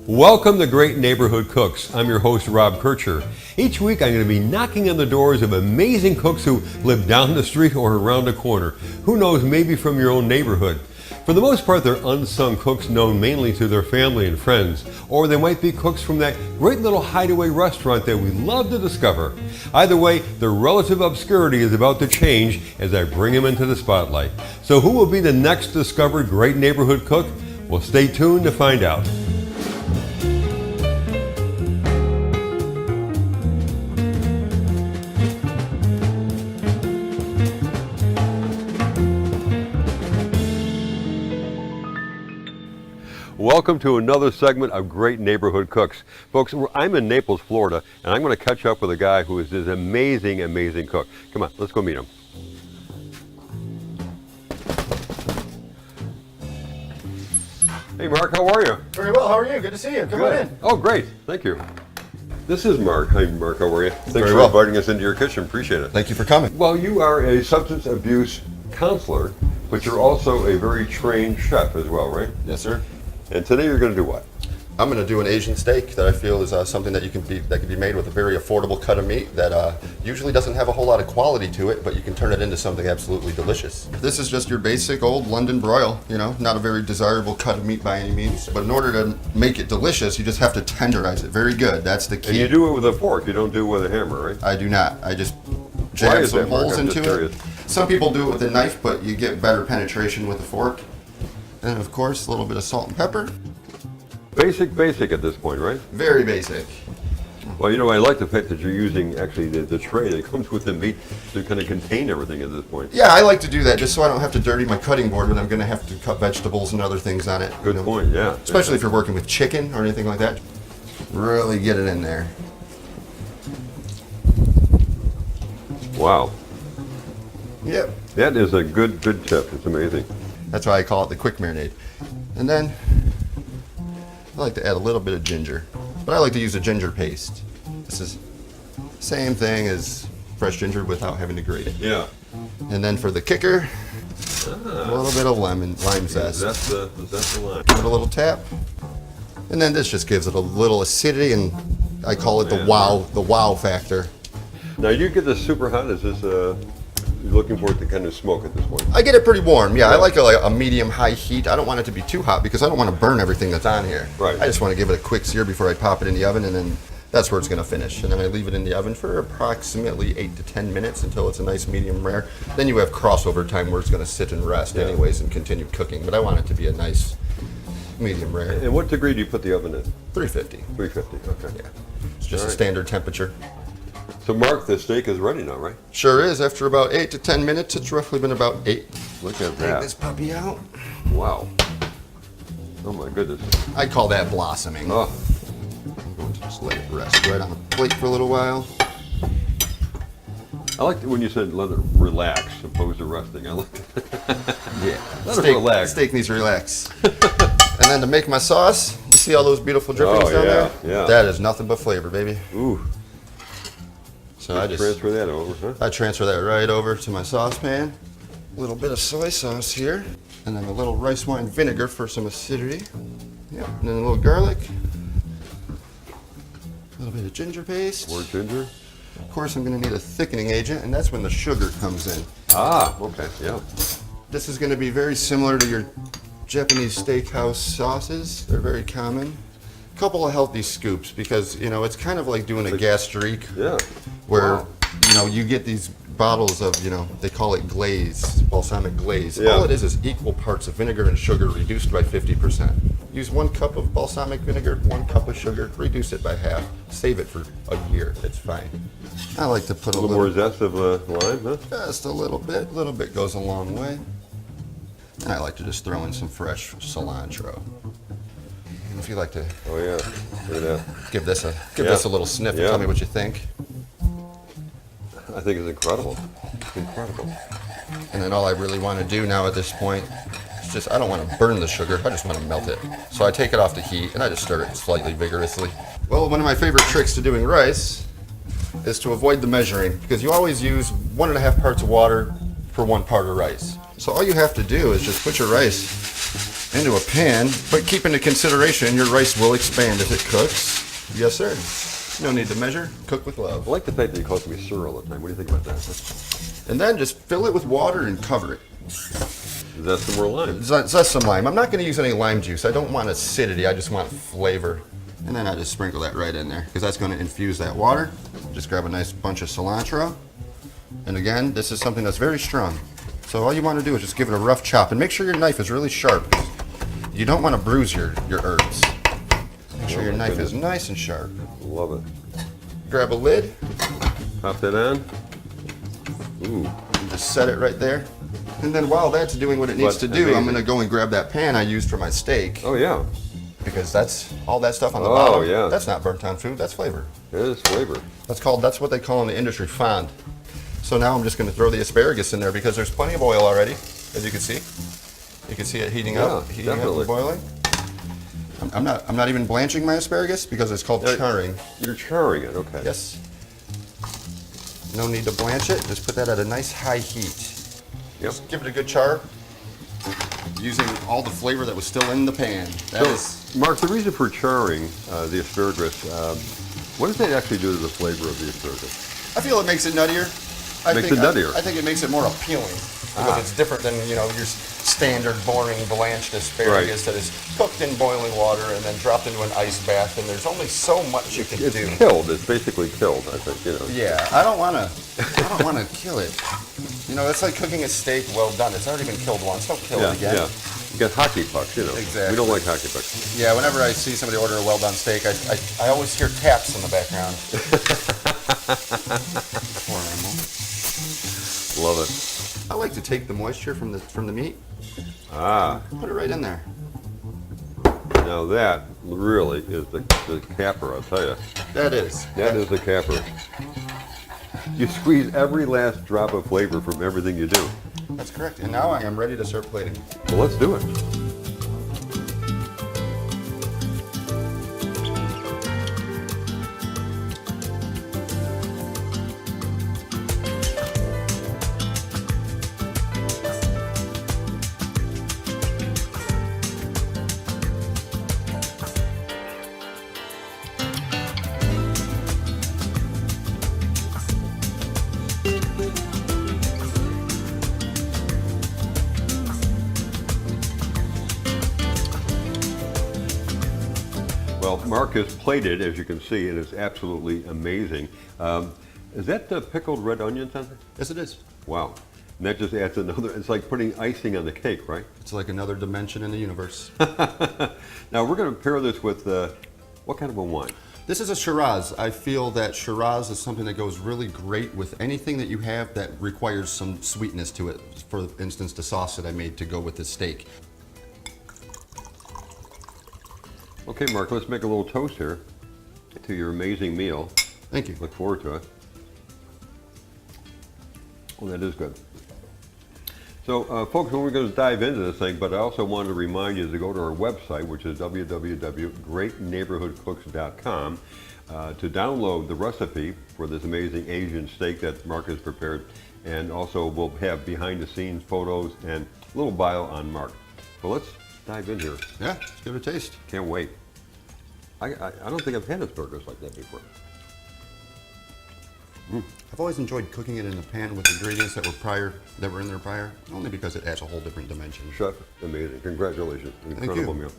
Welcome to Great Neighborhood Cooks. I'm your host, Rob Kircher. Each week I'm going to be knocking on the doors of amazing cooks who live down the street or around the corner. Who knows, maybe from your own neighborhood. For the most part, they're unsung cooks known mainly to their family and friends. Or they might be cooks from that great little hideaway restaurant that we love to discover. Either way, their relative obscurity is about to change as I bring them into the spotlight. So who will be the next discovered great neighborhood cook? Well, stay tuned to find out. Welcome to another segment of Great Neighborhood Cooks. Folks, I'm in Naples, Florida, and I'm going to catch up with a guy who is this amazing, amazing cook. Come on, let's go meet him. Hey Mark, how are you? Very well, how are you? Good to see you. Come on in. Oh, great. Thank you. This is Mark. Hi Mark, how are you? Thanks Very for well. inviting us into your kitchen. Appreciate it. Thank you for coming. Well, you are a substance abuse counselor, but you're also a very trained chef as well, right? Yes, sir. And today you're going to do what? I'm going to do an Asian steak that I feel is something that can be made with a very affordable cut of meat that usually doesn't have a whole lot of quality to it, but you can turn it into something absolutely delicious. This is just your basic old London broil, you know, not a very desirable cut of meat by any means, but in order to make it delicious, you just have to tenderize it very good. That's the key. And you do it with a fork, you don't do it with a hammer, right? I do not. I just jab some holes into it. Some people do it with a knife, but you get better penetration with a fork. And of course, a little bit of salt and pepper. Basic at this point, right? Very basic. Well, you know, I like the fact that you're using actually the tray that comes with the meat to kind of contain everything at this point. Yeah, I like to do that just so I don't have to dirty my cutting board when I'm going to have to cut vegetables and other things on it. Good point, yeah. Especially if you're working with chicken or anything like that. Really get it in there. Wow. Yep. That is a good tip. It's amazing. That's why I call it the quick marinade. And then I like to add a little bit of ginger, but I like to use a ginger paste. This is the same thing as fresh ginger without having to grate it. Yeah. And then for the kicker, a little bit of lime zest. That's the line. Give it a little tap. And then this just gives it a little acidity, and I call it the wow factor. Now you get this super hot. Is this you're looking for it to kind of smoke at this point? I get it pretty warm. Yeah, I like a medium-high heat. I don't want it to be too hot because I don't want to burn everything that's on here. Right. I just want to give it a quick sear before I pop it in the oven, and then that's where it's going to finish. And then I leave it in the oven for approximately 8 to 10 minutes until it's a nice medium rare. Then you have crossover time where it's going to sit and rest anyways and continue cooking. But I want it to be a nice medium rare. And what degree do you put the oven in? 350. 350, okay. Yeah. It's just a standard temperature. So Mark, the steak is ready now, right? Sure is. After about 8 to 10 minutes, it's roughly been about 8. Look at Take that. this puppy out. Wow. Oh my goodness. I call that blossoming. Oh. I'm going to just let it rest right on the plate for a little while. I like when you said let it relax opposed to resting. I like that. Yeah. Let it relax. Steak needs to relax. And then to make my sauce, you see all those beautiful drippings down there? Yeah. That is nothing but flavor, baby. Ooh. So I just transfer that over, huh? I transfer that right over to my saucepan. A little bit of soy sauce here, and then a little rice wine vinegar for some acidity. Yeah, and then a little garlic. A little bit of ginger paste. More ginger. Of course, I'm going to need a thickening agent, and that's when the sugar comes in. Ah, okay, yeah. This is going to be very similar to your Japanese steakhouse sauces. They're very common. A couple of healthy scoops because, you know, it's kind of like doing a gastrique. Yeah. Where, you know, you get these bottles of, you know, they call it glaze, balsamic glaze. Yeah. All it is equal parts of vinegar and sugar reduced by 50%. Use 1 cup of balsamic vinegar, 1 cup of sugar, reduce it by half. Save it for a year. It's fine. I like to put a little more zest of lime, huh? Just a little bit. A little bit goes a long way. And I like to just throw in some fresh cilantro. And if you like to Oh yeah, look at that. give this a little sniff and tell me what you think. I think it's incredible. Incredible. And then all I really want to do now at this point is just, I don't want to burn the sugar, I just want to melt it. So I take it off the heat and I just stir it slightly vigorously. Well, one of my favorite tricks to doing rice is to avoid the measuring, because you always use 1.5 parts of water for 1 part of rice. So all you have to do is just put your rice into a pan, but keep into consideration your rice will expand as it cooks. Yes, sir. No need to measure. Cook with love. I like the fact that you call it me sir all the time. What do you think about that? And then just fill it with water and cover it. Zest some more lime. Zest some lime. I'm not going to use any lime juice. I don't want acidity. I just want flavor. And then I just sprinkle that right in there because that's going to infuse that water. Just grab a nice bunch of cilantro. And again, this is something that's very strong. So all you want to do is just give it a rough chop and make sure your knife is really sharp. You don't want to bruise your herbs. Make sure your knife is nice and sharp. Love it. Grab a lid. Pop that on. Ooh. And just set it right there. And then while that's doing what it needs to do, I'm going to go and grab that pan I used for my steak. Oh, yeah. Because that's all that stuff on the bottom. Oh, yeah. That's not burnt on food. That's flavor. It is flavor. That's what they call in the industry fond. So now I'm just going to throw the asparagus in there because there's plenty of oil already, as you can see. You can see it heating up, and boiling. I'm not even blanching my asparagus because it's called charring. You're charring it, okay. Yes. No need to blanch it. Just put that at a nice high heat. Yep. Just give it a good char. Using all the flavor that was still in the pan. Mark, the reason for charring the asparagus, what does that actually do to the flavor of the asparagus? I feel it makes it nuttier. I think it makes it more appealing because it's different than your standard boring blanched asparagus that is cooked in boiling water and then dropped into an ice bath, and there's only so much you can do. It's killed. It's basically killed, I think. Yeah, I don't want to kill it. It's like cooking a steak well done. It's already been killed once. Don't kill it again. Yeah. You got hockey pucks, Exactly. We don't like hockey pucks. Yeah, whenever I see somebody order a well done steak, I always hear taps in the background. Poor animal. Love it. I like to take the moisture from the meat. Put it right in there. Now that really is the capper, I'll tell you. That is the capper. You squeeze every last drop of flavor from everything you do. That's correct. And now I am ready to start plating. Well, let's do it. Well, Mark has plated, as you can see, and it's absolutely amazing. Is that pickled red onions on there? Yes, it is. Wow. And that just adds another, it's like putting icing on the cake, right? It's like another dimension in the universe. Now, we're going to pair this with, what kind of a wine? This is a Shiraz. I feel that Shiraz is something that goes really great with anything that you have that requires some sweetness to it. For instance, the sauce that I made to go with the steak. Okay, Mark, let's make a little toast here to your amazing meal. Thank you. Look forward to it. Well, that is good. So, folks, we're going to dive into this thing, but I also wanted to remind you to go to our website, which is www.greatneighborhoodcooks.com, to download the recipe for this amazing Asian steak that Mark has prepared, and also we'll have behind-the-scenes photos and a little bio on Mark. So let's dive in here. Yeah, let's give it a taste. Can't wait. I don't think I've had asparagus like that before. I've always enjoyed cooking it in a pan with ingredients that were in there prior, only because it adds a whole different dimension. Chef, amazing. Congratulations. Incredible meal.